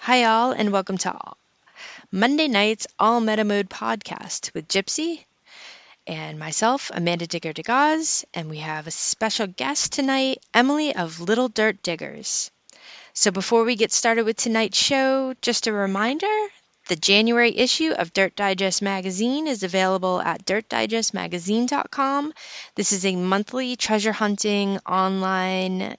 Hi, all, and welcome to Monday night's All Meta Mode podcast with Gypsy and myself, Amanda Digger DeGaz, and we have a special guest tonight, Emily of Little Dirt Diggers. So before we get started with tonight's show, just a reminder, the January issue of Dirt Digest magazine is available at dirtdigestmagazine.com. This is a monthly treasure hunting online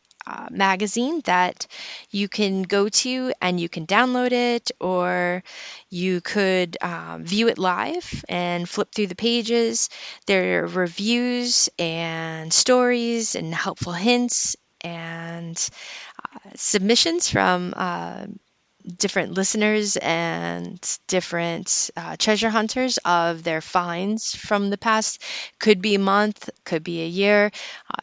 magazine that you can go to and you can download it, or you could view it live and flip through the pages. There are reviews and stories and helpful hints and submissions from different listeners and different treasure hunters of their finds from the past. Could be a month, could be a year.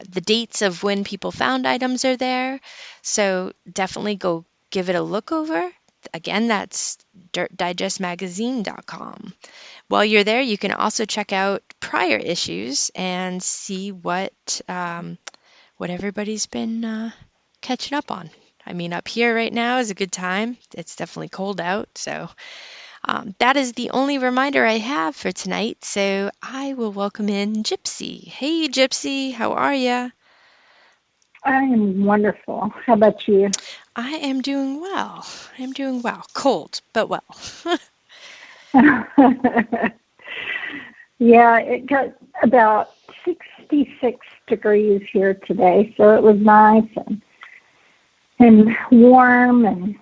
The dates of when people found items are there. So definitely go give it a look over. Again, that's dirtdigestmagazine.com. While you're there, you can also check out prior issues and see what everybody's been catching up on. I mean, up here right now is a good time. It's definitely cold out, so that is the only reminder I have for tonight. So I will welcome in Gypsy. Hey, Gypsy, how are you? I am wonderful. How about you? I am doing well. Cold, but well. Yeah, it got about 66 degrees here today, so it was nice and warm, and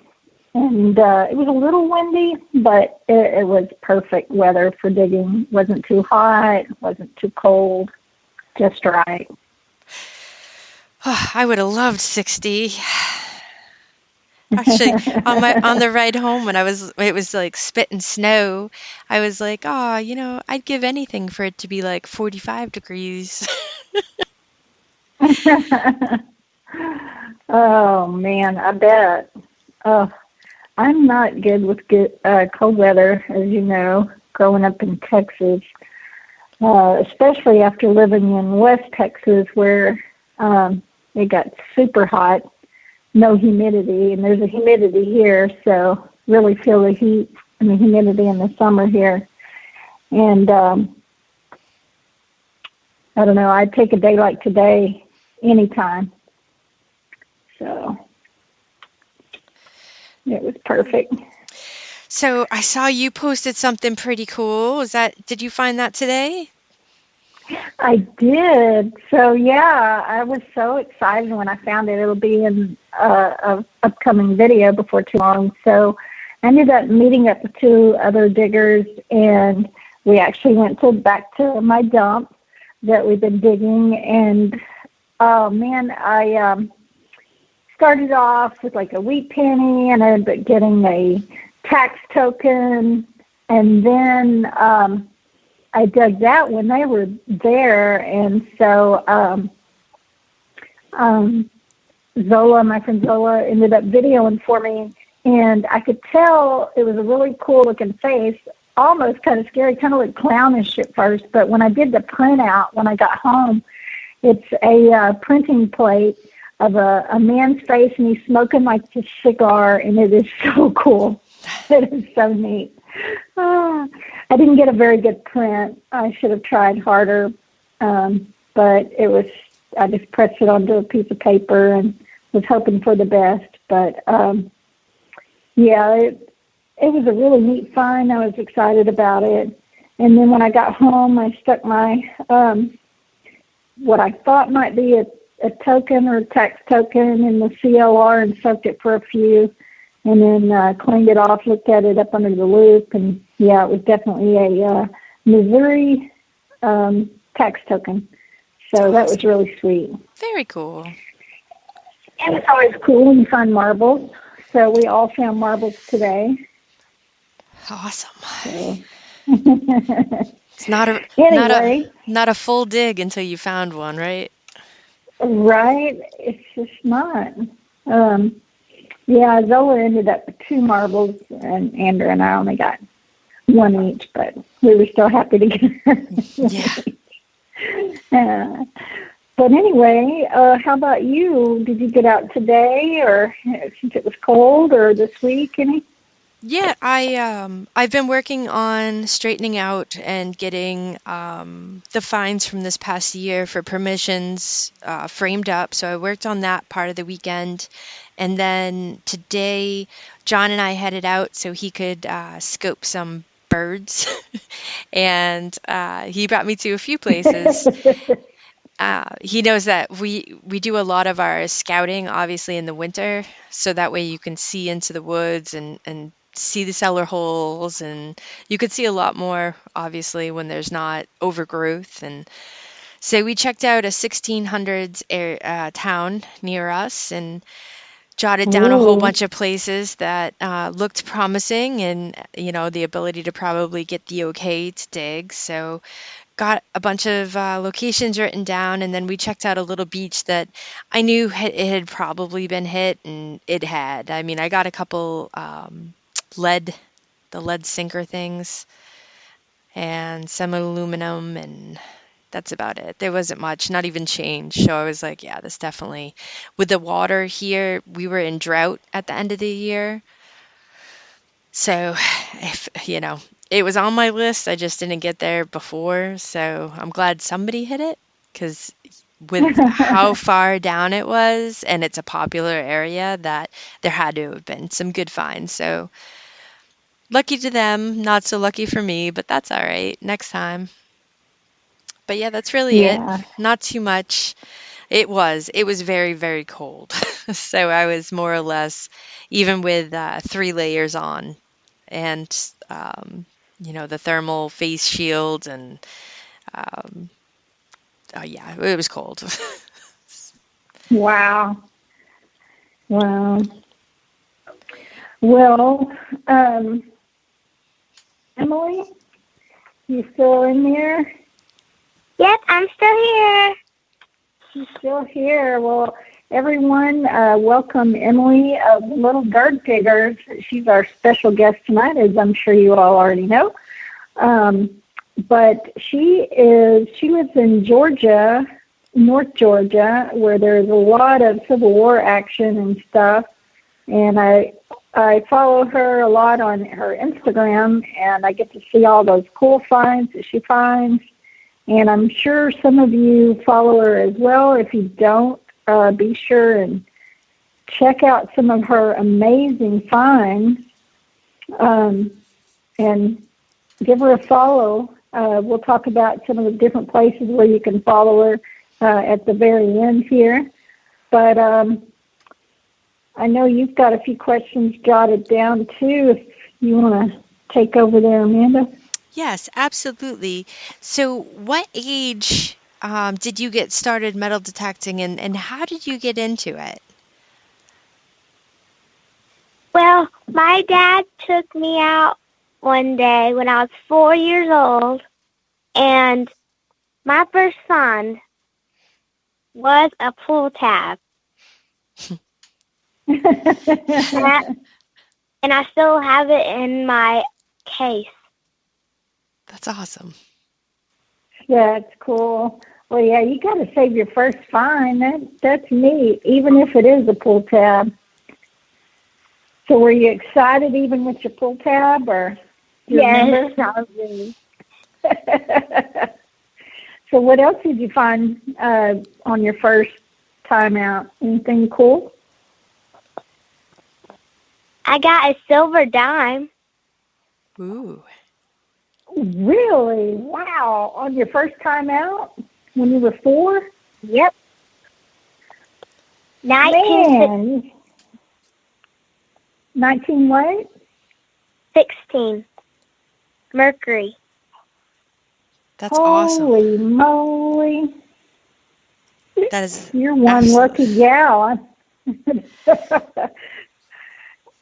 it was a little windy, but it was perfect weather for digging. Wasn't too hot, wasn't too cold, just right. Oh, I would have loved 60. Actually, on the ride home when it was like spitting snow, I was like, oh, I'd give anything for it to be like 45 degrees. Oh man, I bet. Oh, I'm not good with cold weather, as you know, growing up in Texas, especially after living in West Texas, where it got super hot, no humidity, and there's a humidity here, so really feel the heat and the humidity in the summer here. And I don't know, I'd take a day like today anytime. So it was perfect. So I saw you posted something pretty cool. Did you find that today? I did. So yeah, I was so excited when I found it. It'll be in a upcoming video before too long. So I ended up meeting up with two other diggers, and we actually went back to my dump that we've been digging. And oh man, I started off with like a wheat penny, and I ended up getting a tax token, and then I dug that when they were there, and so Zola, my friend Zola, ended up videoing for me, and I could tell it was a really cool-looking face, almost kind of scary, kind of like clownish at first, but when I did the printout, when I got home, it's a printing plate of a man's face, and he's smoking like a cigar, and it is so cool. It is so neat. I didn't get a very good print. I should have tried harder, but I just pressed it onto a piece of paper and was hoping for the best. But, yeah, it was a really neat find. I was excited about it. And then when I got home, I stuck my, what I thought might be a token or a tax token in the CLR and soaked it for a few. And then cleaned it off, looked at it up under the loupe, and yeah, it was definitely a Missouri tax token. So that was really sweet. Very cool. And it's always cool when you find marbles. So we all found marbles today. Awesome. So. It's anyway, not a full dig until you found one, right? Right. It's just not. Yeah, Zola ended up with two marbles, and Andrew and I only got one each, but we were still happy to get Yeah. But anyway, how about you? Did you get out today, or since it was cold, or this week, any? Yeah, I've been working on straightening out and getting the fines from this past year for permissions framed up. So I worked on that part of the weekend, and then today John and I headed out so he could scope some birds, and he brought me to a few places. He knows that we do a lot of our scouting, obviously, in the winter, so that way you can see into the woods and see the cellar holes, and you could see a lot more, obviously, when there's not overgrowth. And so we checked out a 1600s town near us and jotted down a whole Ooh, bunch of places that looked promising, and the ability to probably get the okay to dig. So got a bunch of locations written down, and then we checked out a little beach that I knew it had probably been hit, and it had. I mean, I got a couple lead, the lead sinker things, and some aluminum, and that's about it. There wasn't much, not even change. So I was like, yeah, this definitely. With the water here, we were in drought at the end of the year. So, if, it was on my list. I just didn't get there before. So I'm glad somebody hit it because with how far down it was, and it's a popular area, that there had to have been some good finds. So lucky to them, not so lucky for me, but that's all right. Next time. But yeah, that's really it. yeah. Not too much. It was very, very cold. So I was more or less, even with 3 layers on, and the thermal face shield, and um, oh yeah, it was cold. Wow. Wow. Well, Emily, you still in there? Yep, I'm still here. She's still here. Well, everyone, welcome Emily of Little Bird Piggers. She's our special guest tonight, as I'm sure you all already know. But she lives in Georgia, North Georgia, where there's a lot of Civil War action and stuff. And I follow her a lot on her Instagram, and I get to see all those cool finds that she finds. And I'm sure some of you follow her as well. If you don't, be sure and check out some of her amazing finds, and give her a follow. We'll talk about some of the different places where you can follow her at the very end here. But I know you've got a few questions jotted down, too, if you want to take over there, Amanda. Yes, absolutely. So, what age did you get started metal detecting, and how did you get into it? Well, my dad took me out one day when I was 4 years old, and my first find was a pull tab. And I still have it in my case. That's awesome. That's cool. Well, yeah, you got to save your first find. That's neat, even if it is a pull tab. So were you excited even with your pull tab, or do you remember? Probably. So what else did you find on your first time out? Anything cool? I got a silver dime. Ooh. Really? Wow. On your first time out when you were 4? Yep. 1916. Man. 19 what? Mercury. That's awesome. Holy moly. That is You're one absolutely. lucky gal.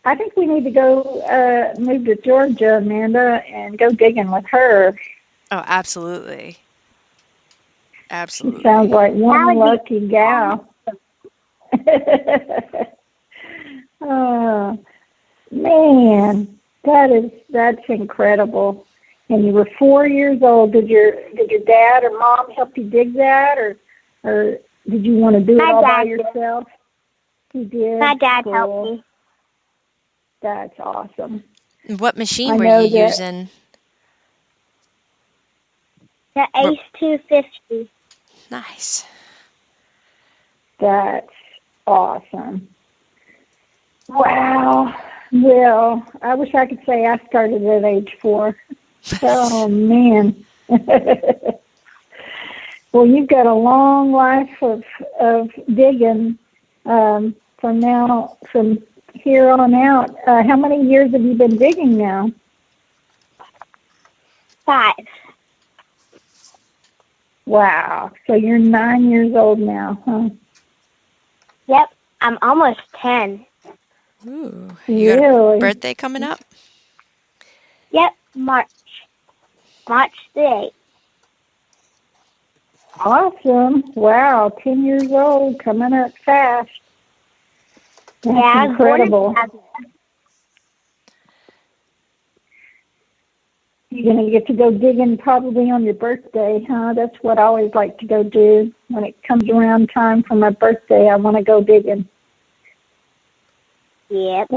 I think we need to go move to Georgia, Amanda, and go digging with her. Oh, absolutely. She sounds Absolutely. like one lucky gal. Oh, man, that's incredible. And you were 4 years old. Did your dad or mom help you dig that, or did you want to do it all by yourself? He did. My dad Cool. helped me. That's awesome. What machine I were know you that. using? The What- Ace 250. Nice. That's awesome. Wow. Well, I wish I could say I started at age 4. Oh, man. Well, you've got a long life of digging from here on out. How many years have you been digging now? 5. Wow. So you're 9 years old now, huh? Yep, I'm almost 10. Ooh, you got a Really? birthday coming up? Yep, March the 8th. Awesome. Wow. 10 years old, coming up fast. That's Yeah, I was born in incredible. February. You're going to get to go digging probably on your birthday, huh? That's what I always like to go do. When it comes around time for my birthday, I want to go digging. Yep.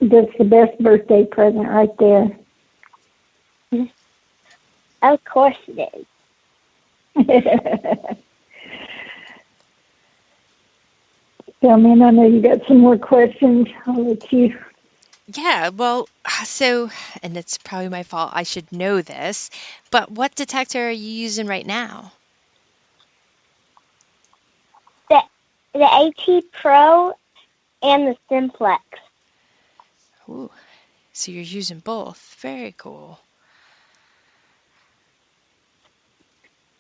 That's the best birthday present right there. Of course it is. So, Amanda, I know you got some more questions. I'll let you. Yeah, well, and it's probably my fault. I should know this, but what detector are you using right now? The AT Pro and the Simplex. Ooh, so you're using both. Very cool.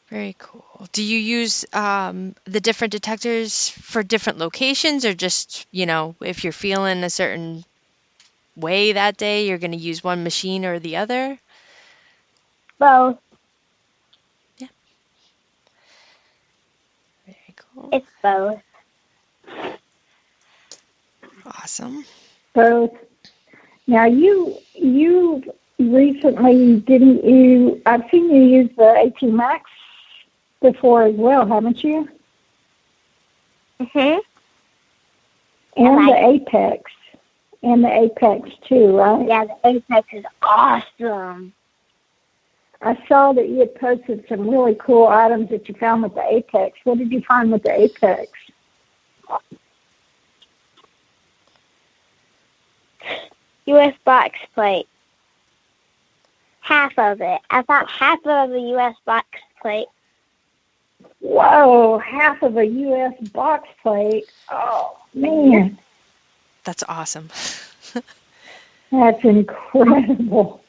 Very cool. Do you use the different detectors for different locations, or just, if you're feeling a certain way that day, you're going to use one machine or the other? Both. Yeah. Very cool. It's both. Awesome. Both. Now, you recently, didn't you? I've seen you use the AT Max before as well, haven't you? Mhm. And the Apex. And the Apex too, right? Yeah, the Apex is awesome. I saw that you had posted some really cool items that you found with the Apex. What did you find with the Apex? U.S. box plate. Half of it. I found half of the U.S. box plate. Whoa, half of a U.S. box plate. Oh, man. That's awesome. That's incredible.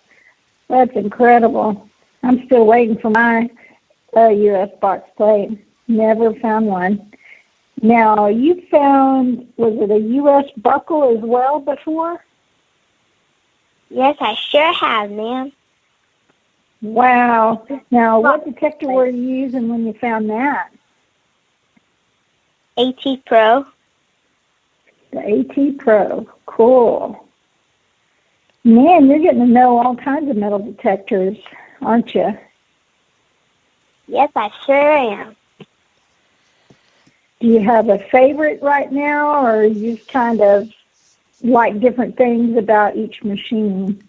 That's incredible. I'm still waiting for my U.S. box plate. Never found one. Now, you found, was it a U.S. buckle as well before? Yes, I sure have, ma'am. Wow. Now, what detector were you using when you found that? AT Pro. The AT Pro. Cool. Man, you're getting to know all kinds of metal detectors, aren't you? Yes, I sure am. Do you have a favorite right now, or you just kind of like different things about each machine?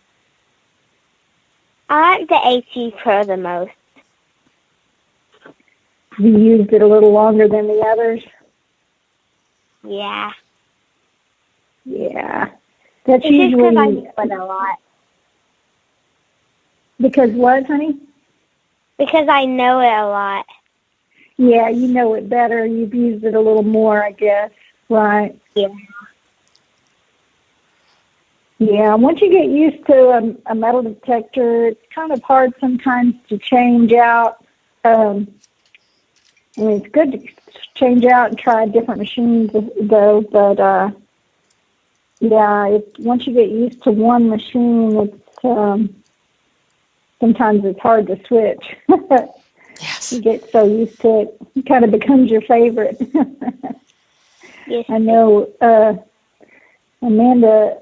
I like the AT Pro the most. You used it a little longer than the others? Yeah. Yeah. That's It's just because I usually... use it a lot. Because what, honey? Because I know it a lot. Yeah, you know it better. You've used it a little more, I guess. Right. Yeah. Yeah, once you get used to a metal detector, it's kind of hard sometimes to change out. It's good to change out and try different machines, though. But yeah, once you get used to one machine, it's sometimes it's hard to switch. Yes. You get so used to it, it kind of becomes your favorite. Yes. I know Amanda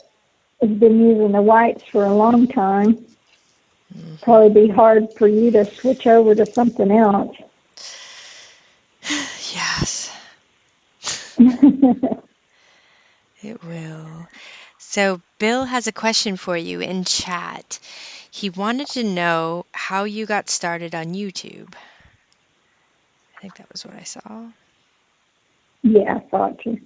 has been using the whites for a long time. Probably be hard for you to switch over to something else. Yes. It will. So Bill has a question for you in chat. He wanted to know how you got started on YouTube. I think that was what I saw. Yeah, I saw it too.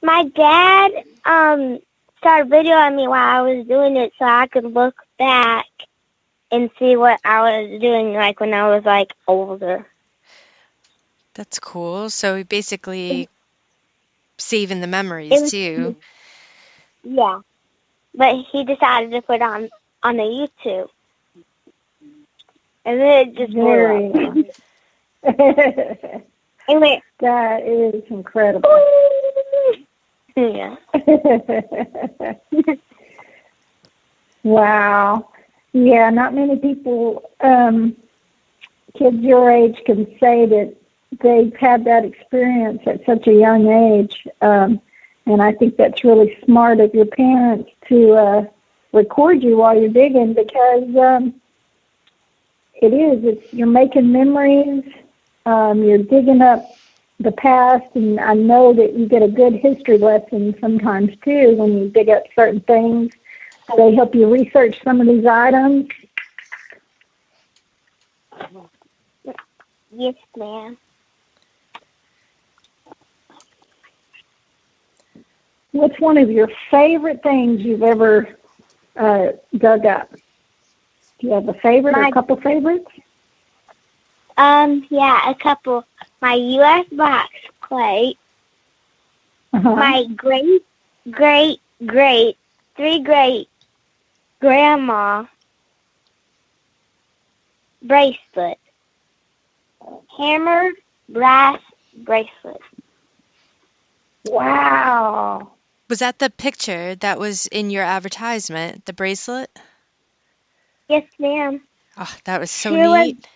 My dad started videoing me while I was doing it so I could look back and see what I was doing like when I was like older. That's cool. So basically saving the memories too. Yeah. But he decided to put on the YouTube. And then it just Very blew up. Anyway, that is incredible. yeah. Wow. Yeah, not many people, kids your age, can say that they've had that experience at such a young age. And I think that's really smart of your parents to record you while you're digging, because you're making memories. You're digging up the past, and I know that you get a good history lesson sometimes too when you dig up certain things. They help you research some of these items. Yes, ma'am. What's one of your favorite things you've ever dug up? Do you have a favorite or a couple favorites? Yeah, a couple. My U.S. box plate, my great grandma bracelet, hammered brass bracelet. Wow. Was that the picture that was in your advertisement, the bracelet? Yes, ma'am. Oh, that was so neat.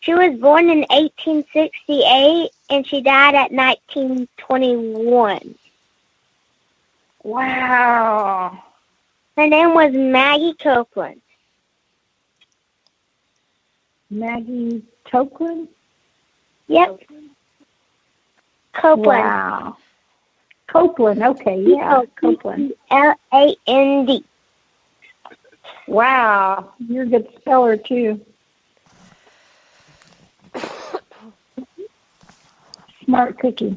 She was born in 1868 and she died at 1921. Wow. Her name was Maggie Copeland. Maggie Copeland? Yep. Copeland. Wow. Copeland, okay, yeah, Copeland. Land. Wow, you're a good speller too. Smart cookie.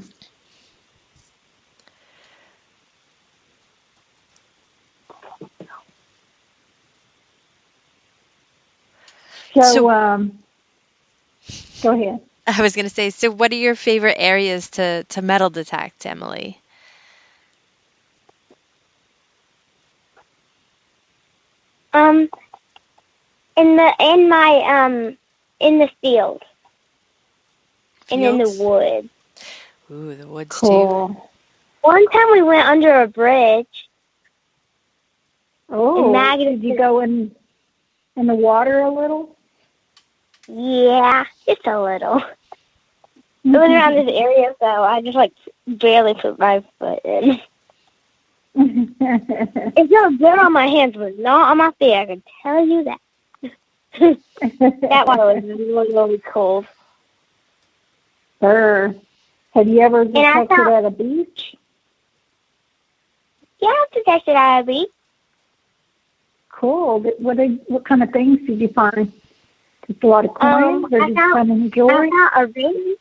So go ahead. I was going to say, so what are your favorite areas to metal detect, Emily? In the field. And in the woods. Ooh, the woods cool. too. One time we went under a bridge. Oh, did you go in the water a little? Yeah, just a little. I was around this area, so I just barely put my foot in. It felt good on my hands, but not on my feet. I can tell you that. That water was really, really cold. Sure. Have you ever detected at a beach? Yeah, I've detected at a beach. Cool. What kind of things did you find? Just a lot of coins, or did you find any jewelry? I found a ring.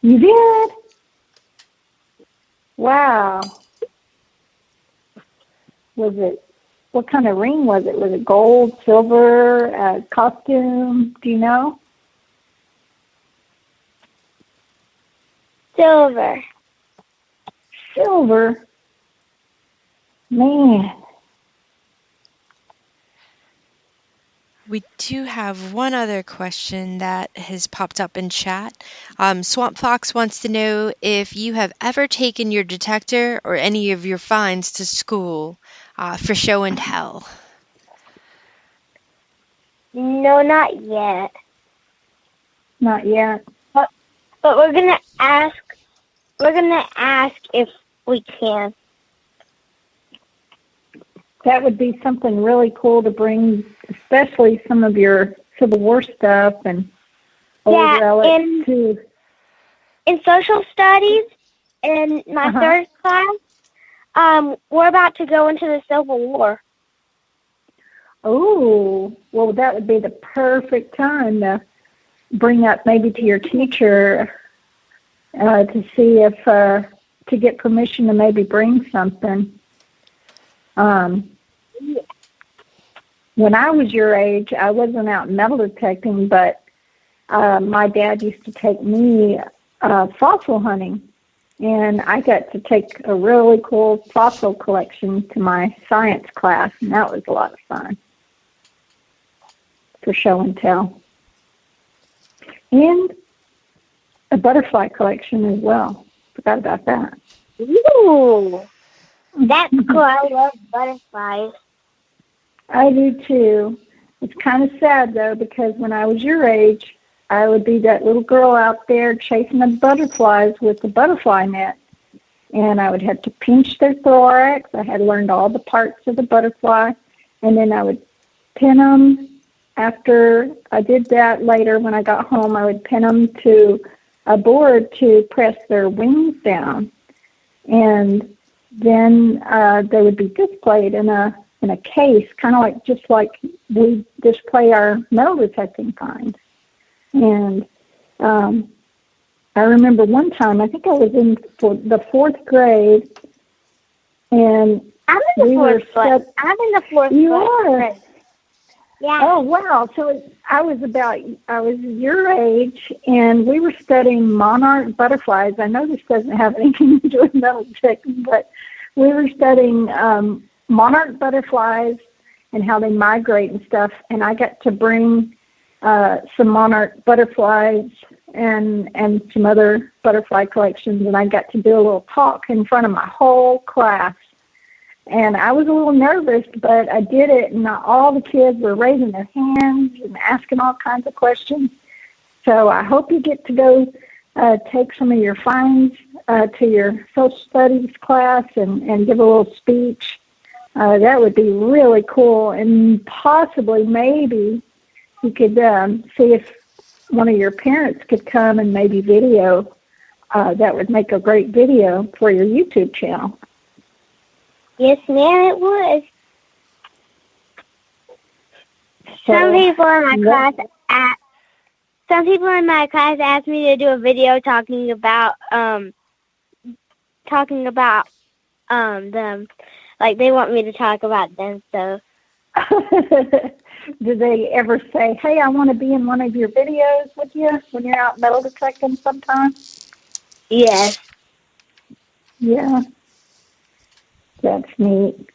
You did? Wow. What kind of ring was it? Was it gold, silver, costume? Do you know? Silver. Silver? Man. We do have one other question that has popped up in chat. Swamp Fox wants to know if you have ever taken your detector or any of your finds to school for show and tell. No, not yet. Not yet. But we're gonna ask. We're gonna ask if we can. That would be something really cool to bring especially some of your Civil War stuff and old relics too. In social studies, in my third class, we're about to go into the Civil War. Oh, well, that would be the perfect time to bring up maybe to your teacher to see if to get permission to maybe bring something. When I was your age, I wasn't out metal detecting, but my dad used to take me fossil hunting, and I got to take a really cool fossil collection to my science class, and that was a lot of fun for show and tell. And a butterfly collection as well. Forgot about that. Ooh, that's cool. I love butterflies. I do too. It's kind of sad though, because when I was your age, I would be that little girl out there chasing the butterflies with the butterfly net. And I would have to pinch their thorax. I had learned all the parts of the butterfly. And then I would pin them. After I did that later, when I got home, I would pin them to a board to press their wings down. And then they would be displayed in a case, kind of like we display our metal detecting finds. And I remember one time, I think I was in the fourth grade, and I'm in the fourth grade. I'm in the fourth grade. You are? Yeah. Oh, wow. So I was your age, and we were studying monarch butterflies. I know this doesn't have anything to do with metal detecting, but we were studying monarch butterflies and how they migrate and stuff. And I got to bring some monarch butterflies and some other butterfly collections, and I got to do a little talk in front of my whole class. And I was a little nervous, but I did it, and all the kids were raising their hands and asking all kinds of questions. So I hope you get to go take some of your finds to your social studies class and give a little speech. That would be really cool, and possibly maybe you could see if one of your parents could come and maybe video. That would make a great video for your YouTube channel. Yes, ma'am, it would. Some people in my class asked me to do a video talking about them. Like, they want me to talk about them, so. Do they ever say, hey, I want to be in one of your videos with you when you're out metal detecting sometime? Yes. Yeah. That's neat.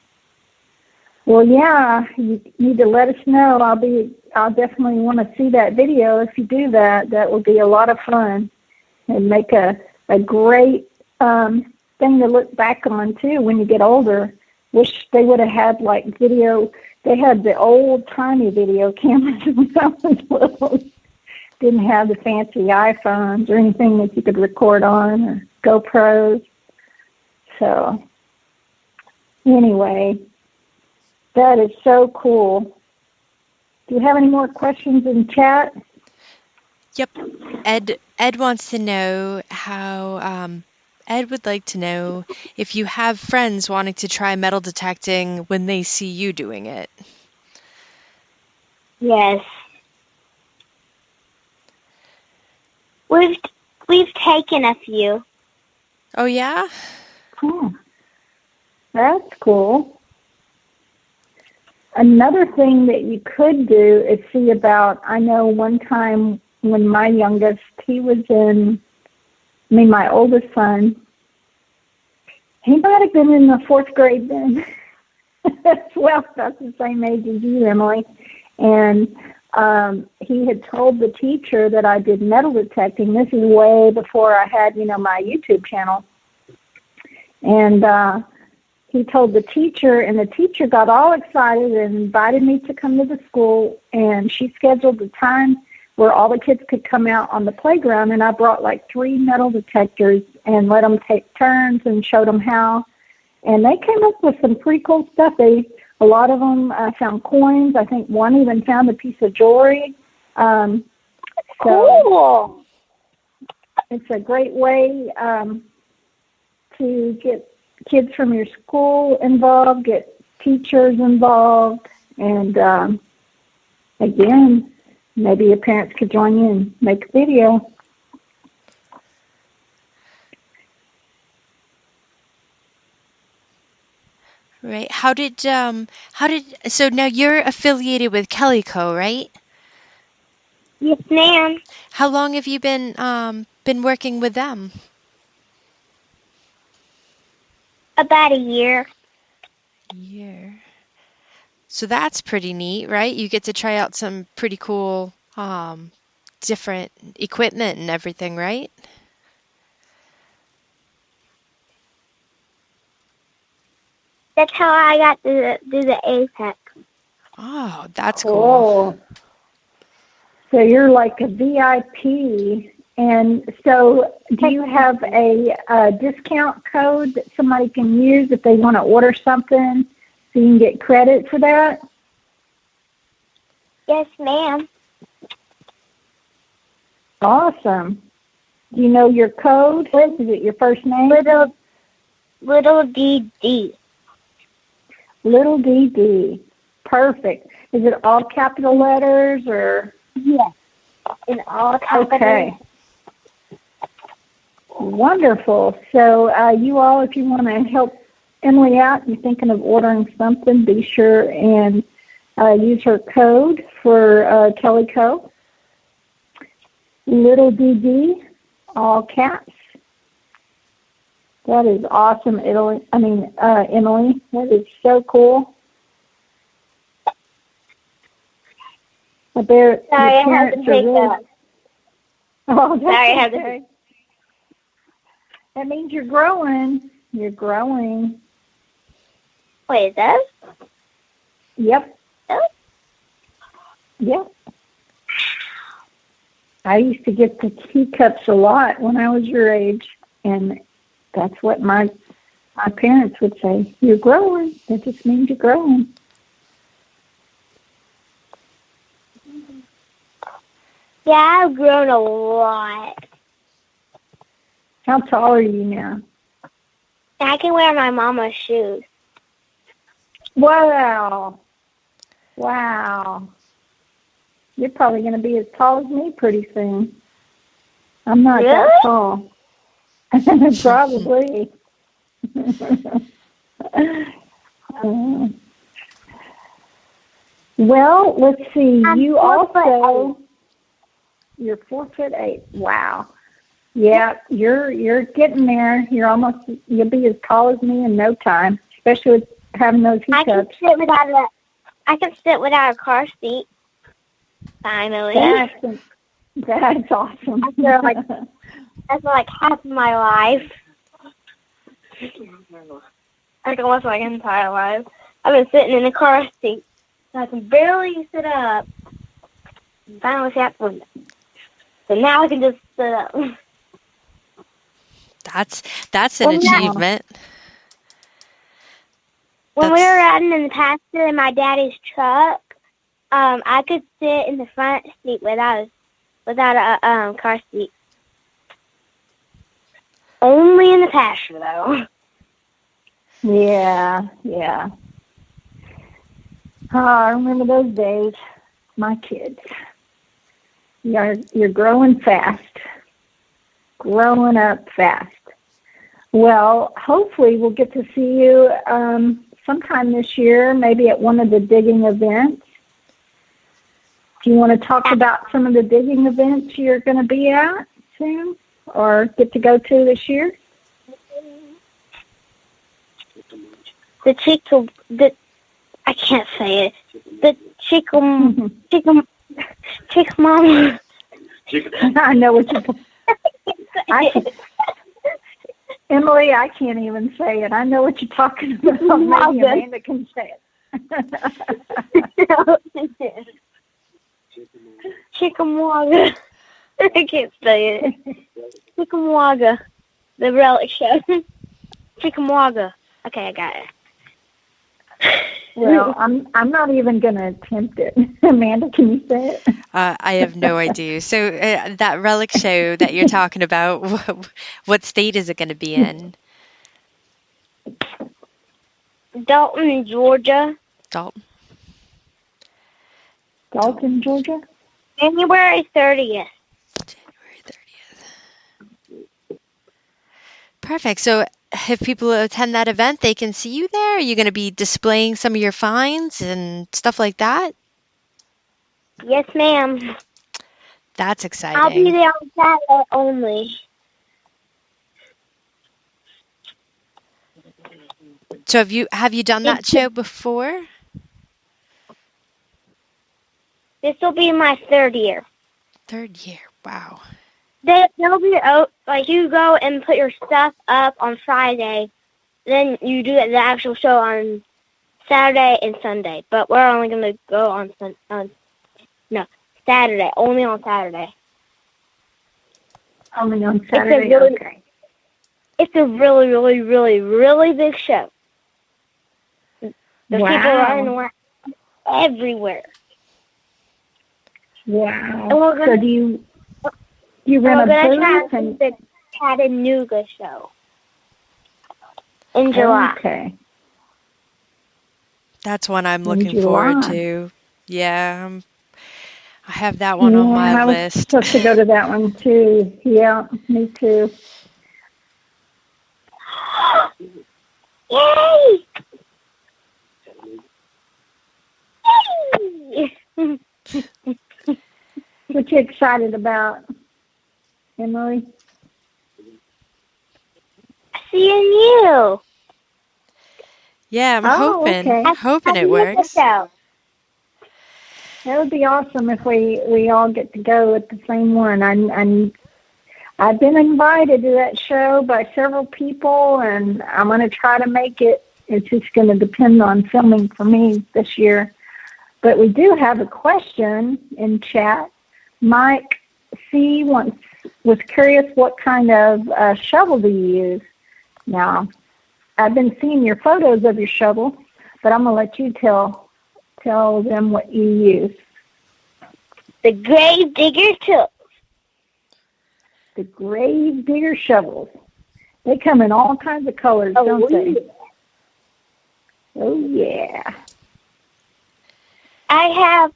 Well, yeah, you need to let us know. I'll definitely want to see that video. If you do that, that will be a lot of fun and make a great thing to look back on, too, when you get older. Wish they would have had, video. They had the old-timey video cameras when I was little. Didn't have the fancy iPhones or anything that you could record on or GoPros. So, anyway, that is so cool. Do you have any more questions in chat? Yep. Ed wants to know how... Ed would like to know if you have friends wanting to try metal detecting when they see you doing it. Yes. We've taken a few. Oh, yeah? Oh, that's cool. Another thing that you could do is see about, I know one time when my youngest, my oldest son, he might have been in the fourth grade then. Well, that's the same age as you, Emily. And he had told the teacher that I did metal detecting. This is way before I had, my YouTube channel. And he told the teacher, and the teacher got all excited and invited me to come to the school, and she scheduled the time where all the kids could come out on the playground, and I brought 3 metal detectors and let them take turns and showed them how. And they came up with some pretty cool stuff. They A lot of them found coins. I think one even found a piece of jewelry. Cool. It's a great way to get kids from your school involved, get teachers involved, and again, maybe your parents could join you and make a video. Right. So now you're affiliated with Kelly Co., right? Yes, ma'am. How long have you been working with them? About a year. Year. So that's pretty neat, right? You get to try out some pretty cool different equipment and everything, right? That's how I got to do the Apex. Oh, that's cool. So you're like a VIP. And so do you have a discount code that somebody can use if they want to order something so you can get credit for that? Yes, ma'am. Awesome. Do you know your code? Is it your first name? Little DD. Little DD. Perfect. Is it all capital letters or? Yes. In all capital. Okay. Wonderful. So you all, if you want to help Emily out, you're thinking of ordering something, be sure and use her code for Kelly Co. Little DD, all caps. That is awesome, Emily. That is so cool. I bet Sorry, your I have to parents are take really... that. Oh, that's Sorry, I have okay. to. That means you're growing. You're growing. Wait, that? Yep. Oh. Yep. I used to get the teacups a lot when I was your age, and that's what my parents would say. You're growing. That just means you're growing. Yeah, I've grown a lot. How tall are you now? I can wear my mama's shoes. Wow. Wow. You're probably going to be as tall as me pretty soon. I'm not Really? that tall. Probably. Well, let's see. I'm 4'8". You're 4'8". Wow. Yeah, you're getting there. You'll be as tall as me in no time, especially with having those I can hiccups. sit without a car seat. Finally. That's awesome. That's like half of my life. Like almost my entire life. I've been sitting in a car seat, so I can barely sit up. Finally sat down. So now I can just sit up. That's an achievement. When we were riding in the passenger in my daddy's truck, I could sit in the front seat without a car seat. Only in the passenger, though. Yeah. Oh, I remember those days. My kids. You're growing fast. Growing up fast. Well, hopefully we'll get to see you sometime this year, maybe at one of the digging events. Do you want to talk about some of the digging events you're going to be at soon or get to go to this year? I can't say it. The Chickamauga. I know what you're Emily, I can't even say it. I know what you're talking about. Maybe Amanda can say it. Chickamauga. I can't say it. Chickamauga. The relic show. Chickamauga. Okay, I got it. Well, I'm not even going to attempt it. Amanda, can you say it? I have no idea. So that relic show that you're talking about, what state is it going to be in? Dalton, Georgia. Dalton. Dalton, Georgia? January 30th. January 30th. Perfect. So if people attend that event, they can see you there? Are you going to be displaying some of your finds and stuff like that? Yes, ma'am. That's exciting. I'll be there on Saturday only. So have you done that show before? This will be my 3rd year. 3rd year. Wow. They'll be like you go and put your stuff up on Friday, then you do the actual show on Saturday and Sunday. But we're only going to go on Saturday. Only on Saturday. Only on Saturday. Okay. It's a really, really, really, really big show. There's people running around everywhere. Wow. So do you run a booth and the Chattanooga show in July? Okay. That's one I'm looking forward to. Yeah, I have that one on my list. I was supposed to go to that one too. Yeah, me too. Yay! Yay! What you excited about, Emily? Seeing you. Yeah, I'm hoping it works. That would be awesome if we all get to go at the same one. I've been invited to that show by several people, and I'm going to try to make it. It's just going to depend on filming for me this year. But we do have a question in chat. Mike C. was curious what kind of shovel do you use? Now, I've been seeing your photos of your shovel, but I'm going to let you tell them what you use. The grave digger tools. The grave digger shovels. They come in all kinds of colors, don't they? Oh, yeah. I have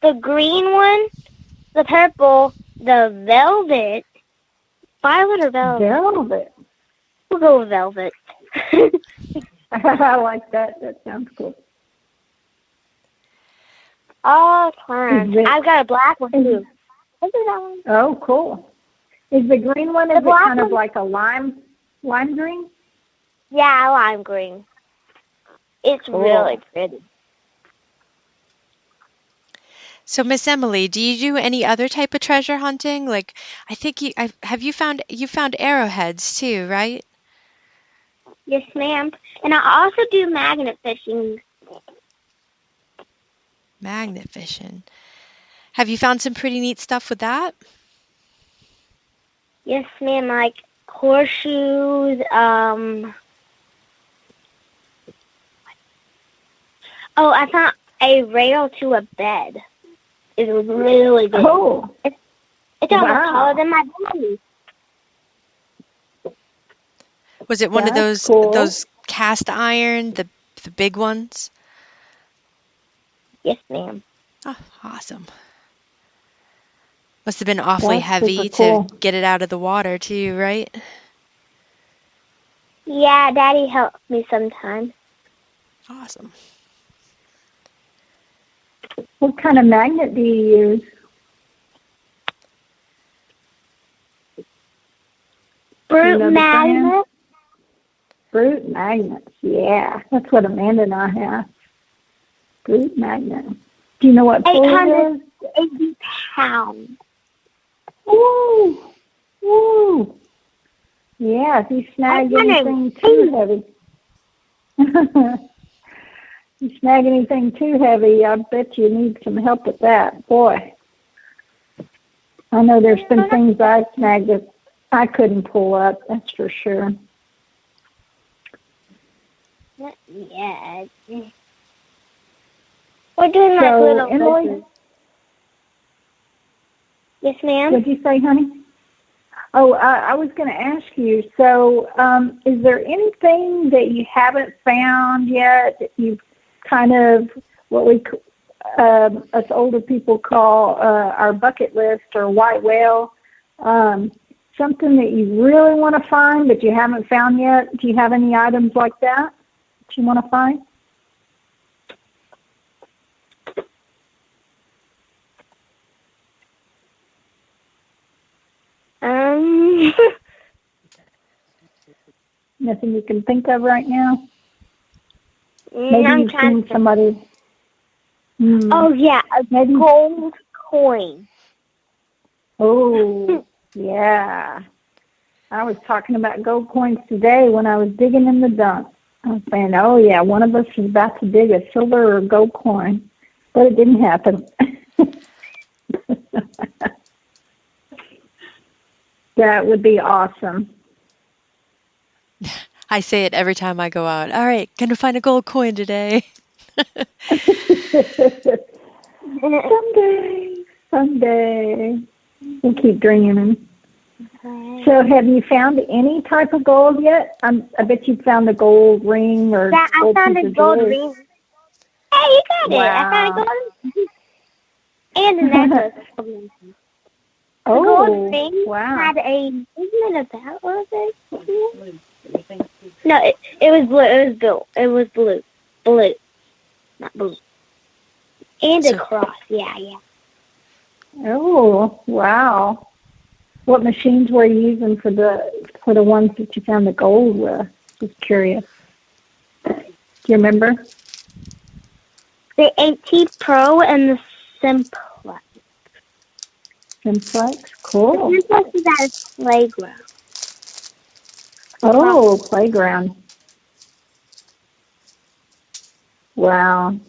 the green one, the purple, the velvet. Violet or velvet? Velvet. We'll go with velvet. I like that. That sounds cool. Oh, fun. I've got a black one, too. Oh, cool. Is the green one, is it kind of like a lime green? Yeah, lime green. It's really pretty. So, Miss Emily, do you do any other type of treasure hunting? Like, I think you found arrowheads too, right? Yes, ma'am. And I also do magnet fishing. Magnet fishing. Have you found some pretty neat stuff with that? Yes, ma'am. Like horseshoes. Oh, I found a rail to a bed. It was really big. Oh. It's almost taller than my body. Was it one of those cast iron, the big ones? Yes, ma'am. Oh, awesome. Must have been awfully heavy to get it out of the water too, right? Yeah, Daddy helped me sometimes. Awesome. What kind of magnet do you use? Brute magnet. Brute magnets, yeah. That's what Amanda and I have. Brute magnet. Do you know what pulley it is? 880 pounds. Woo! Woo! Yeah, if you snag anything too heavy. You snag anything too heavy, I bet you need some help with that. Boy, I know there's been things I snagged that I couldn't pull up, that's for sure. Yeah. They're doing like So, little Emily, buttons. Yes, ma'am? what'd you say, honey? Oh, I was going to ask you, so is there anything that you haven't found yet that you've kind of, what we, us older people call our bucket list or white whale, something that you really want to find but you haven't found yet? Do you have any items like that you want to find? Nothing you can think of right now? Maybe I'm you've trying seen to. somebody. Oh, yeah, a Maybe. gold coin. Oh, yeah. I was talking about gold coins today when I was digging in the dump. I was saying, oh, yeah, one of us is about to dig a silver or gold coin. But it didn't happen. That would be awesome. I say it every time I go out. All right, gonna find a gold coin today. Someday. We'll keep dreaming. So have you found any type of gold yet? I bet you found a gold ring or Yeah, I gold found piece a of gold jewelry. ring. Hey, you got it. I found a Wow. gold ring. And a necklace. The Oh, gold ring wow. had isn't it a belt, was it? No, it was blue. It was blue. It was blue. Blue. Not blue. And a cross. Yeah. Oh, wow. What machines were you using for the ones that you found the gold with? Just curious. Do you remember? The 80 Pro and the Simplex. Simplex? Cool. The Simplex is at a playground. Oh, playground. Wow.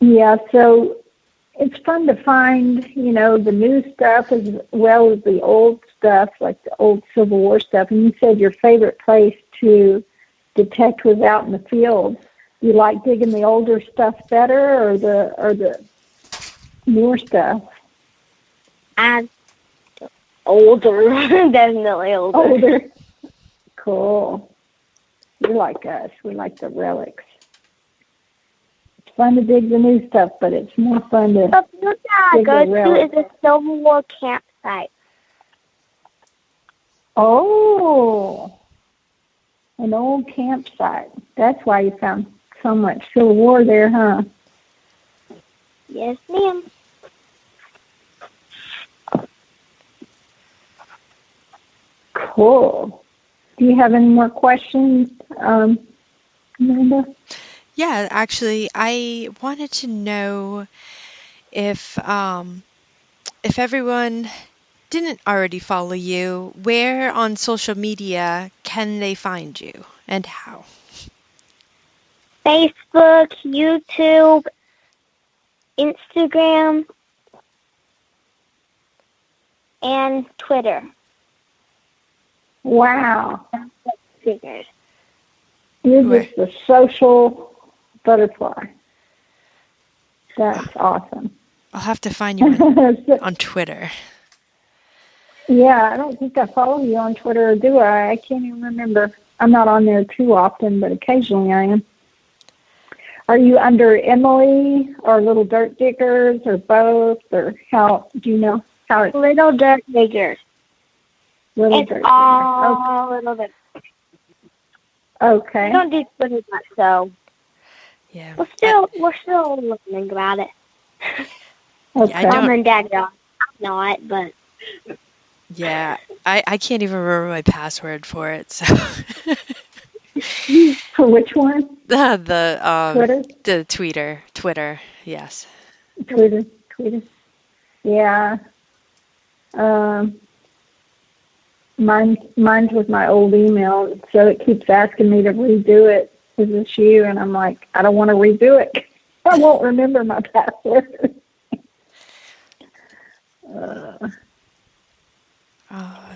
Yeah, so it's fun to find, the new stuff as well as the old stuff, like the old Civil War stuff. And you said your favorite place to detect was out in the field. You like digging the older stuff better or the newer stuff? Older. Definitely older. Older. Cool. You're like us. We like the relics. It's fun to dig the new stuff, but it's more fun to The field that I go to is a Civil War campsite. Oh, an old campsite. That's why you found so much Civil War there, huh? Yes, ma'am. Cool. Do you have any more questions, Amanda? Yeah, actually, I wanted to know if everyone didn't already follow you, where on social media can they find you and how? Facebook, YouTube, Instagram, and Twitter. Wow. Figured. You're just a social butterfly. That's awesome. I'll have to find you on Twitter. Yeah, I don't think I follow you on Twitter, do I? I can't even remember. I'm not on there too often, but occasionally I am. Are you under Emily or Little Dirt Diggers or both? Or how, do you know how it's? Little Dirt Diggers. Little It's Dirt all Diggers. Little Dirt. Okay. We don't do Twitter much, so Yeah. we're still learning about it. Okay. Yeah, Mom and Dad are. I'm not, but. Yeah, I can't even remember my password for it. So For which one? the Twitter? Twitter, yes. Twitter. Yeah. Mine's with my old email, so it keeps asking me to redo it. Is this you? And I'm like, I don't want to redo it. I won't remember my password.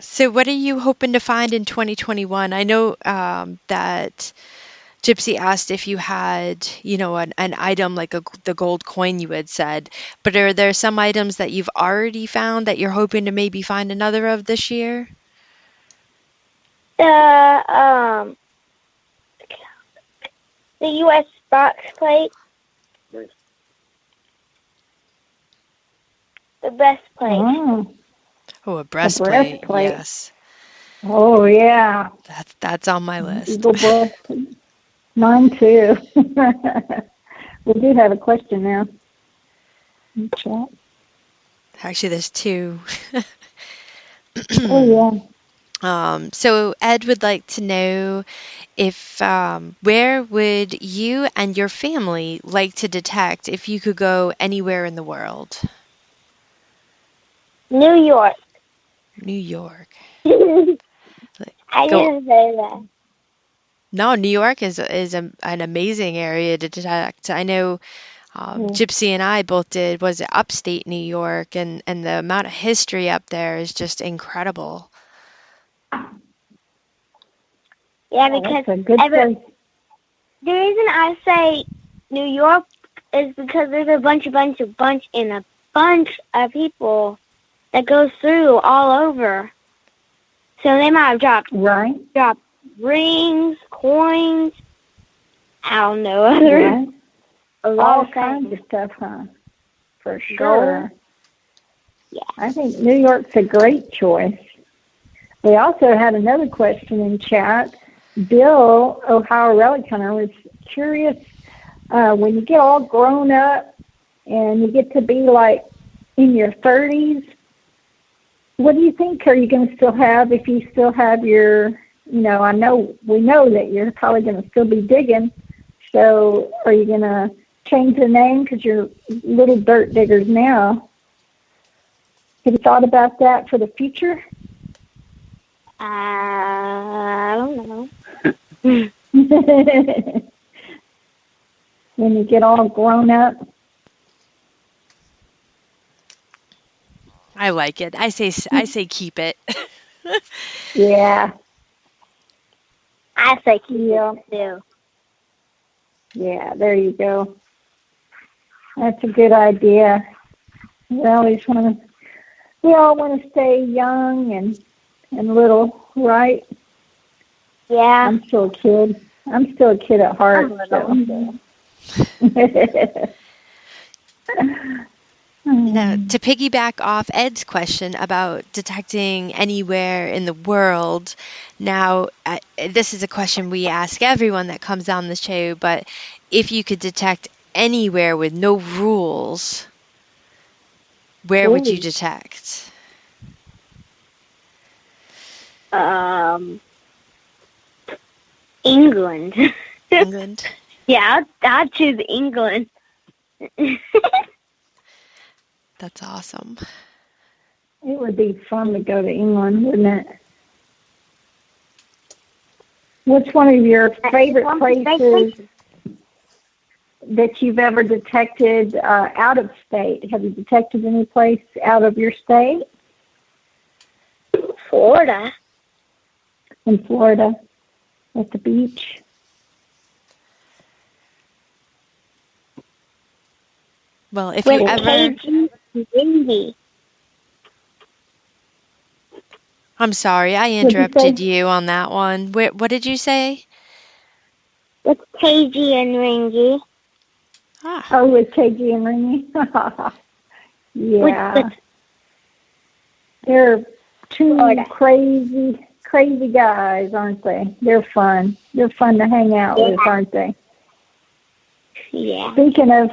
So what are you hoping to find in 2021? I know that Gypsy asked if you had, an item like the gold coin you had said, but are there some items that you've already found that you're hoping to maybe find another of this year? The U.S. box plate. The breastplate. Oh, a breastplate. breastplate. Yes. Oh, yeah. That's on my list. Eagle breastplate. Mine too. We do have a question now. In chat. Actually, there's two. Oh, yeah. So Ed would like to know if where would you and your family like to detect if you could go anywhere in the world? New York. New York. I didn't say that. No, New York is an amazing area to detect. I know Gypsy and I both did, was it upstate New York, and the amount of history up there is just incredible. Yeah, because that's a good place. The reason I say New York is because there's a bunch of people that goes through all over. So they might have dropped rings, coins, I don't know, other all kinds of stuff, huh? For sure. Yeah. I think New York's a great choice. We also had another question in chat. Bill, Ohio Relic Hunter, was curious, when you get all grown up and you get to be like in your 30s, what do you think are you going to still have if you still have your, we know that you're probably going to still be digging. So are you going to change the name because you're little dirt diggers now? Have you thought about that for the future? I don't know. When you get all grown up? I like it. I say keep it. Yeah. I say keep it too. Yeah, there you go. That's a good idea. We all want to stay young and little, right? Yeah. I'm still a kid. I'm still a kid at heart. Now, to piggyback off Ed's question about detecting anywhere in the world, now this is a question we ask everyone that comes on the show, but if you could detect anywhere with no rules, where would you detect? England. England? Yeah, I'd choose England. That's awesome. It would be fun to go to England, wouldn't it? What's one of your favorite places that you've ever detected out of state? Have you detected any place out of your state? Florida. In Florida, at the beach. Well, if you ever... KG Windy. I'm sorry, I interrupted you on that one. What did you say? With KG and Ringy. Ah. Oh, with KG and Ringy? Yeah. They're two crazy guys, aren't they? They're fun. They're fun to hang out with, aren't they? Yeah. Speaking of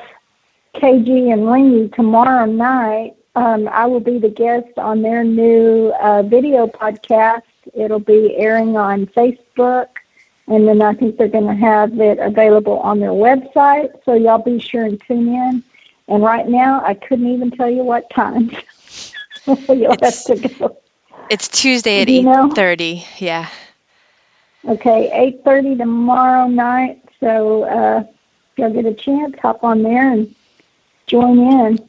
KG and Ringy, tomorrow night, I will be the guest on their new video podcast. It'll be airing on Facebook, and then I think they're going to have it available on their website, so y'all be sure and tune in. And right now, I couldn't even tell you what time. You'll have to go. It's Tuesday at 8:30, yeah. Okay, 8:30 tomorrow night, so if y'all get a chance, hop on there and join in.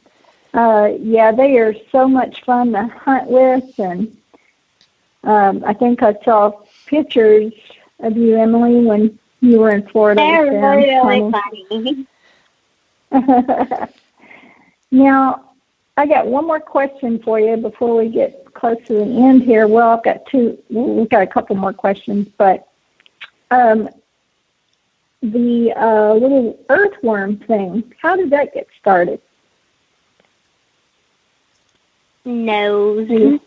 Yeah, they are so much fun to hunt with, and I think I saw pictures of you, Emily, when you were in Florida. They're really funny. Now, I got one more question for you before we get close to the end here. Well, I've got two. We've got a couple more questions, but the little earthworm thing, how did that get started? Nose.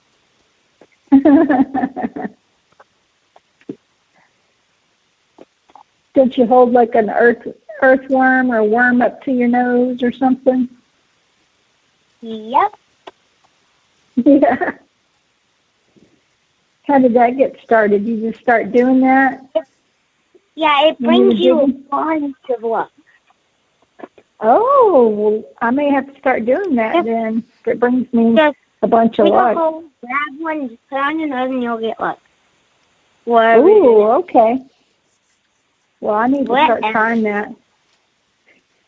Did you hold like an earthworm or worm up to your nose or something? Yep. Yeah. How did that get started? You just start doing that? Yeah, it brings you a bunch of luck. Oh, well, I may have to start doing that then. It brings me a bunch of luck. Grab one, just put it on your nose, and you'll get luck. Ooh, okay. Well, I need to start trying that.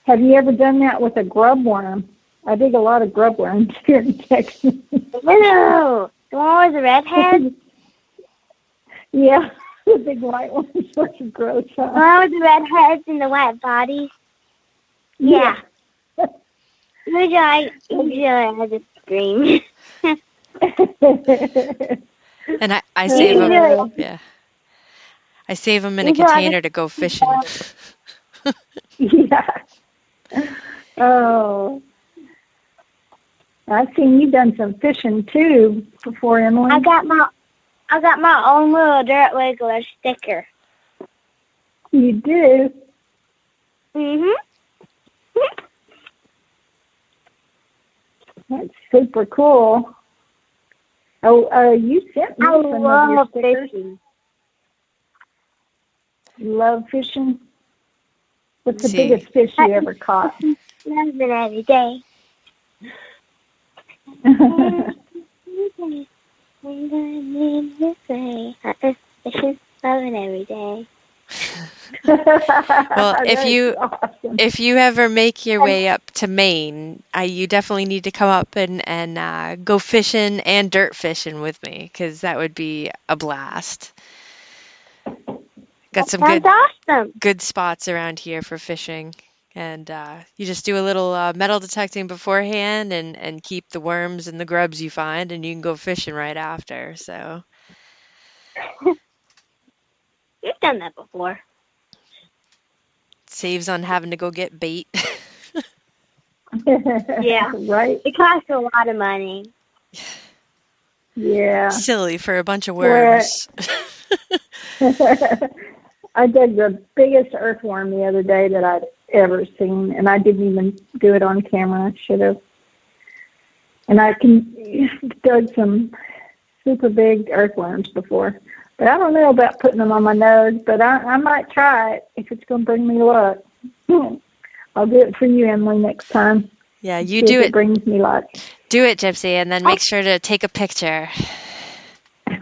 Have you ever done that with a grub worm? I dig a lot of grub worms here in Texas. No, the one with the red head? Yeah, the big white ones, sort of gross. The one with the red heads and the white bodies? Yeah. Usually I just scream. And I save them. Yeah. I save them in a container to go fishing. Yeah. Oh. I've seen you done some fishing too before, Emily. I got my own little dirt wiggler sticker. You do? Mhm. That's super cool. Oh, you sent me some of your stickers. Fishing. You love fishing? What's the biggest fish you ever caught? Love it every day. Fishing, love it every day. Well, if you ever make your way up to Maine, you definitely need to come up and go fishing and dirt fishing with me, because that would be a blast. Got some good spots around here for fishing, and you just do a little metal detecting beforehand and keep the worms and the grubs you find, and you can go fishing right after. So you've done that before. Saves on having to go get bait. Yeah. Right. It costs a lot of money. Yeah. Silly for a bunch of worms. I dug the biggest earthworm the other day that I'd ever seen, and I didn't even do it on camera. I should have. And I dug some super big earthworms before. But I don't know about putting them on my nose, but I might try it if it's going to bring me luck. I'll do it for you, Emily, next time. Yeah, you do it. It brings me luck. Do it, Gypsy, and then make sure to take a picture.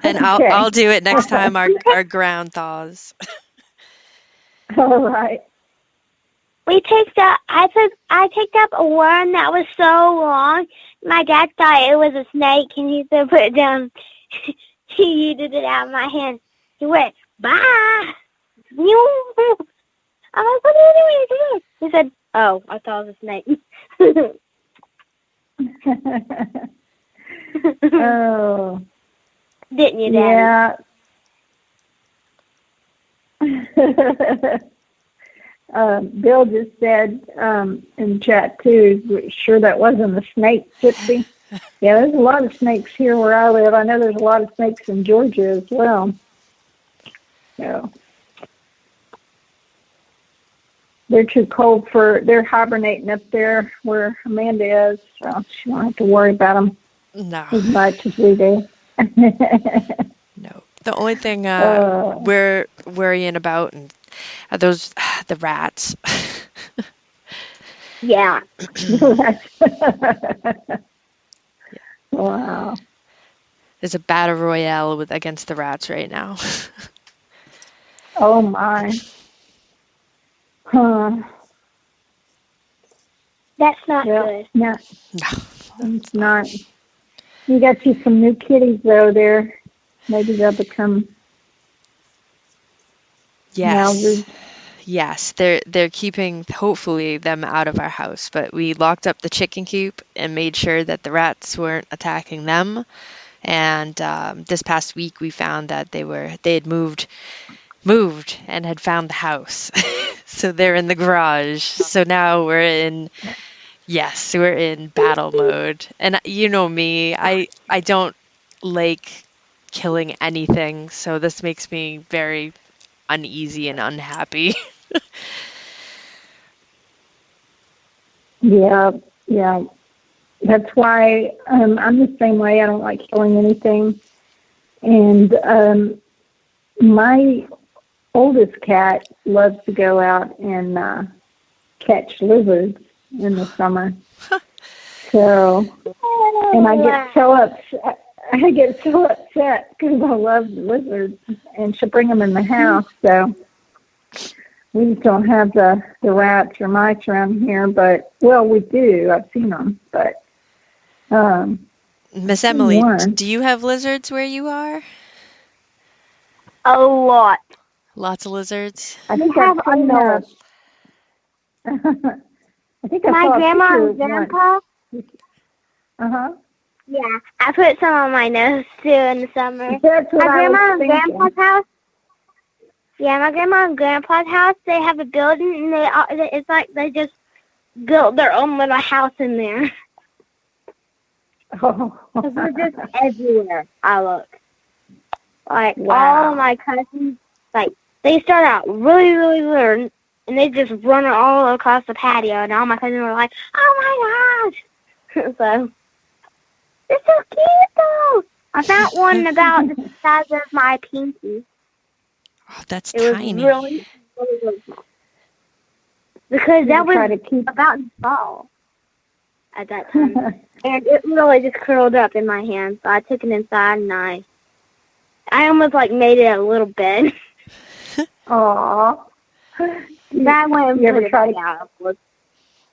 And I'll do it next time our ground thaws. All right. I picked up a worm that was so long. My dad thought it was a snake, and he said, "Put it down." He did it out of my hand. He went, "Bye." I'm like, "What are you doing?" He said, "Oh, I thought it was a snake." Oh. Didn't you, Dad? Yeah. Bill just said in chat too, sure that wasn't a snake, Gypsy. Yeah, there's a lot of snakes here where I live. I know there's a lot of snakes in Georgia as well. So they're too cold they're hibernating up there where Amanda is, so she don't have to worry about them as much as we do. No. The only thing we're worrying about are the rats. Yeah. Wow. There's a battle royale against the rats right now. Oh my. Huh. That's not good. No, it's not. You got you some new kitties though there. maybe they'll become Yes. mousers. Yes, they're keeping hopefully them out of our house, but we locked up the chicken coop and made sure that the rats weren't attacking them. And this past week we found that they had moved and had found the house. So they're in the garage. So now we're in battle mode. And you know me, I don't like killing anything, so this makes me very uneasy and unhappy. Yeah, yeah. That's why I'm the same way. I don't like killing anything. And my oldest cat loves to go out and catch lizards in the summer. So, and I get so upset. I get so upset because I love lizards, and she'll bring them in the house. So we just don't have the rats or mice around here, but well, we do. I've seen them, but Miss Emily, do you have lizards where you are? A lot. Lots of lizards? I think I've seen I think I my saw grandma and grandpa. Yeah, I put some on my nose too in the summer. That's what my grandma and thinking. grandpa's house. Yeah, my grandma and grandpa's house. They have a building, and it's like they just built their own little house in there. Oh. They're just everywhere I look. Like all of my cousins, like they start out really, really little, and they just run all across the patio, and all my cousins were like, "Oh my gosh!" So they're so cute though. I found one about the size of my pinky. Oh, that's it tiny. Was really, really, really small. Because that was about in fall at that time. And it really just curled up in my hand. So I took it inside and I almost like made it a little bed. Aww. That way you ever try to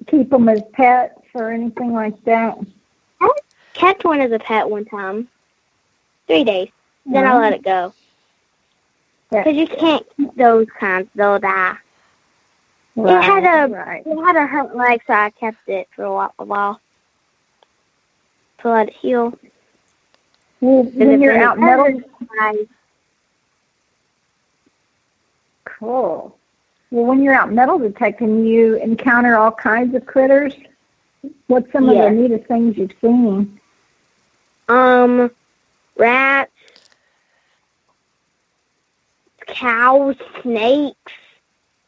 keep them as pets or anything like that? I kept one as a pet one time. 3 days. Then I let it go. Because you can't keep those kinds. They'll die. Right, it had a hurt leg, so I kept it for a while to let it heal. Well, when you're out metal, cool. Well, when you're out metal detecting, you encounter all kinds of critters. What's some of the neatest things you've seen? Rats, cows, snakes.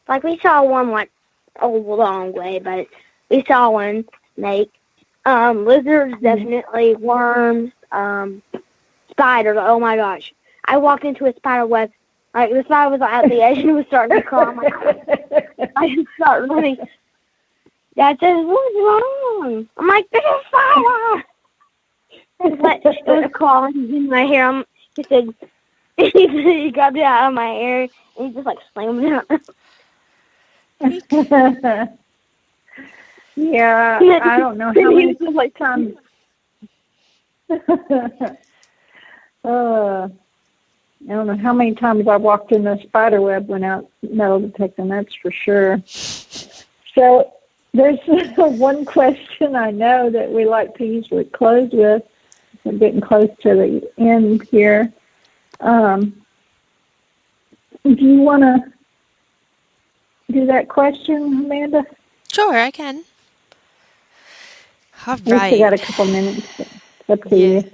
Like we saw one a long way, but we saw one snake. Lizards, definitely. Worms, spiders. Oh my gosh! I walked into a spider web. Like the spider was at the edge and it was starting to crawl. I'm like, I just started running. Dad says, "What's wrong?" I'm like, "There's a spider!" It was crawling in my hair. He said, he grabbed it out of my hair and he just like slammed it out. Yeah, I don't know how many times. I don't know how many times I walked in the spider web when out metal detecting. That's for sure. So there's one question I know that we like to usually close with. We're getting close to the end here. Do you want to do that question, Amanda? Sure, I can. All right. We got a couple minutes. It's up to you.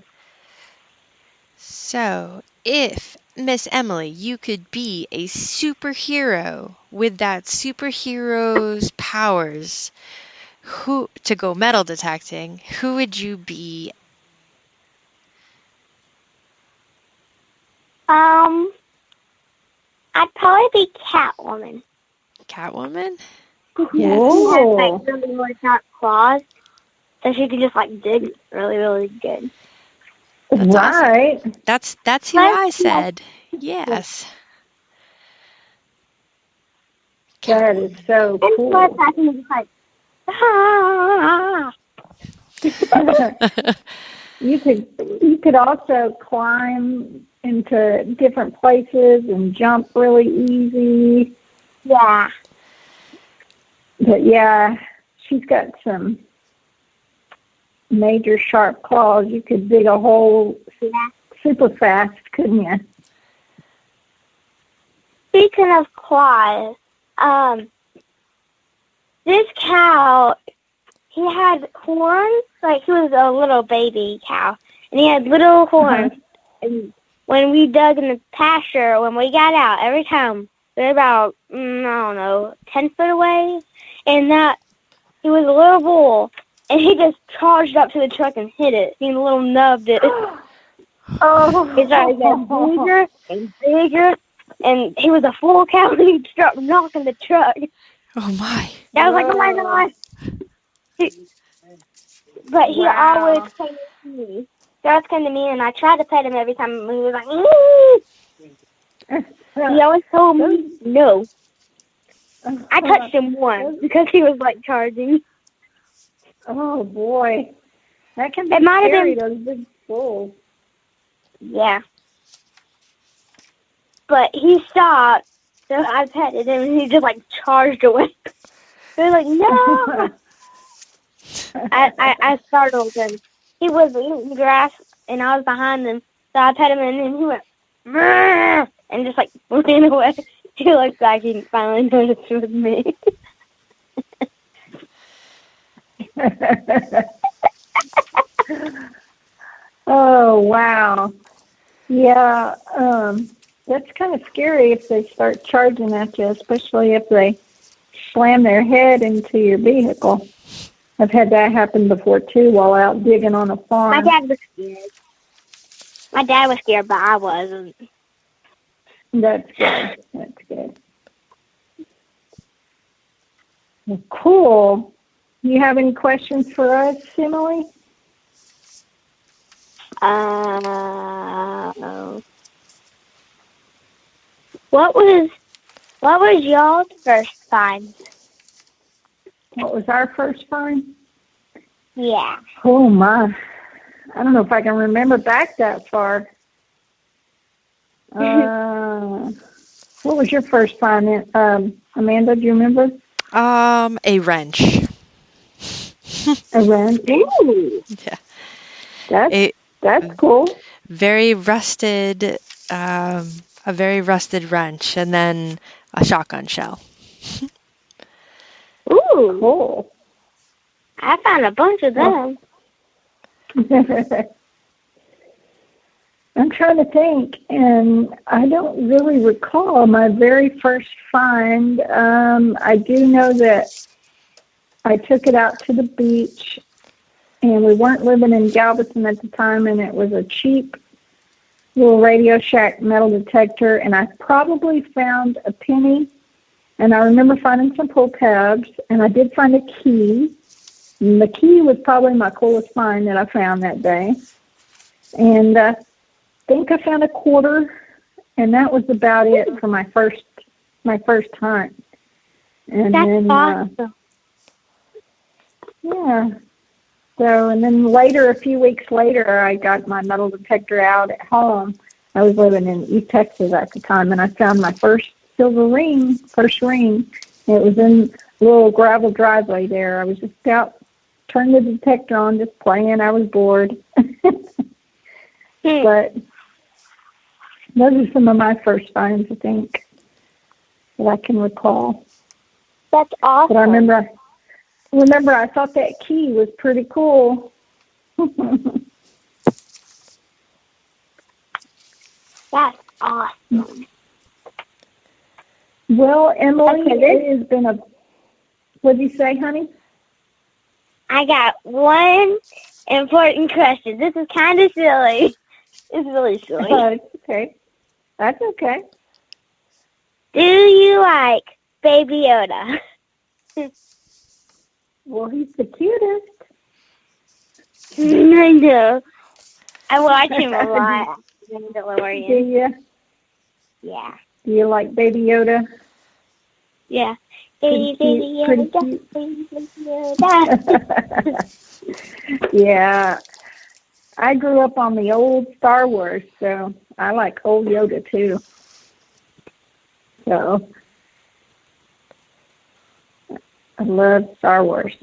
So, if, Miss Emily, you could be a superhero with that superhero's powers to go metal detecting, who would you be? I'd probably be Catwoman. Catwoman? Yes. She has like really, really sharp claws, so she can just like dig really, really good. That's right. Awesome. That's who I said. Yes. That is so cool. And I can just like, You could also climb into different places and jump really easy. Yeah. But yeah, she's got some major sharp claws. You could dig a hole super fast, couldn't you? Speaking of claws, this cow, he had horns, like he was a little baby cow, and he had little horns. And when we dug in the pasture, when we got out, every time, we were about, I don't know, 10 foot away, and that, he was a little bull, and he just charged up to the truck and hit it. He little nubbed it. Oh. He started getting bigger and bigger, and he was a full cow, and he started knocking the truck. Oh, my. I was like, oh, my gosh. But he always came to me. He always came to me, and I tried to pet him every time, and he was like, He always told me no. I touched him once because he was, like, charging. Oh, boy. That can be It might have scary, been... those big bulls. Yeah. But he stopped, so I petted him, and he just, like, charged away. They were like, no! I startled him. He was eating grass, and I was behind him, so I pet him, and then he went, Murr! And just, like, ran away. He looked like he finally noticed it was me. Oh, wow. Yeah, that's kind of scary if they start charging at you, especially if they slam their head into your vehicle. I've had that happen before, too, while out digging on a farm. My dad was scared. My dad was scared, but I wasn't. That's good. That's good. Well, cool. You have any questions for us, Emily? What was y'all's first find? What was our first find? Yeah. Oh, my. I don't know if I can remember back that far. What was your first find, Amanda? Do you remember? A wrench. A wrench? Ooh. Yeah. That's cool. Very rusted, a very rusted wrench, and then a shotgun shell. Ooh. Cool. I found a bunch of them. I'm trying to think, and I don't really recall my very first find. I do know that I took it out to the beach, and we weren't living in Galveston at the time, and it was a cheap little Radio Shack metal detector, and I probably found a penny, and I remember finding some pull tabs, and I did find a key. And the key was probably my coolest find that I found that day. And I think I found a quarter, and that was about it for my first hunt. And That's then, awesome. Yeah. So, and then later, a few weeks later, I got my metal detector out at home. I was living in East Texas at the time, and I found my first silver ring, It was in a little gravel driveway there. I was just out, turned the detector on, just playing. I was bored. But those are some of my first finds, I think, that I can recall. That's awesome. But I remember I thought that key was pretty cool. That's awesome. Well, Emily, it has been a... What'd you say, honey? I got one important question. This is kind of silly. It's really silly. It's okay. That's okay. Do you like Baby Yoda? Well, he's the cutest. I know. I watch him a lot. Mandalorian. Do you? Yeah. Do you like Baby Yoda? Yeah. Pretty Baby cute, Yoda. Baby Yoda. Yeah. I grew up on the old Star Wars, so I like old Yoda too. So I love Star Wars.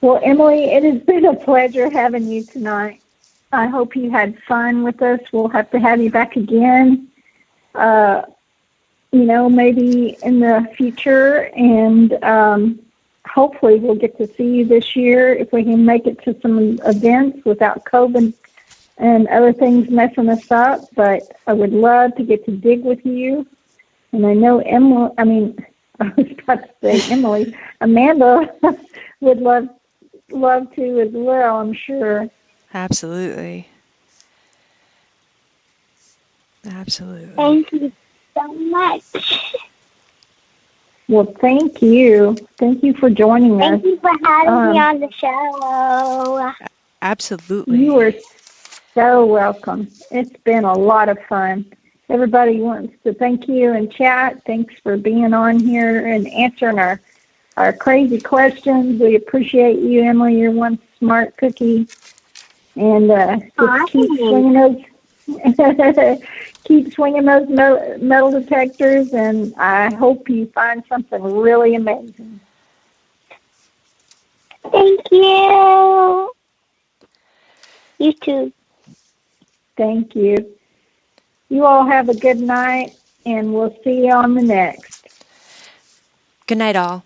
Well, Emily, it has been a pleasure having you tonight. I hope you had fun with us. We'll have to have you back again, maybe in the future. And hopefully we'll get to see you this year if we can make it to some events without COVID and other things messing us up. But I would love to get to dig with you. And I know I was about to say Emily, Amanda would love to as well, I'm sure. Absolutely. Absolutely. Thank you so much. Well, thank you. Thank you for joining us. Thank you for having me on the show. Absolutely. You are so welcome. It's been a lot of fun. Everybody wants to thank you in chat. Thanks for being on here and answering our crazy questions. We appreciate you, Emily. You're one smart cookie. And just keep swinging those metal detectors, and I hope you find something really amazing. Thank you. You too. Thank you. You all have a good night, and we'll see you on the next. Good night, all.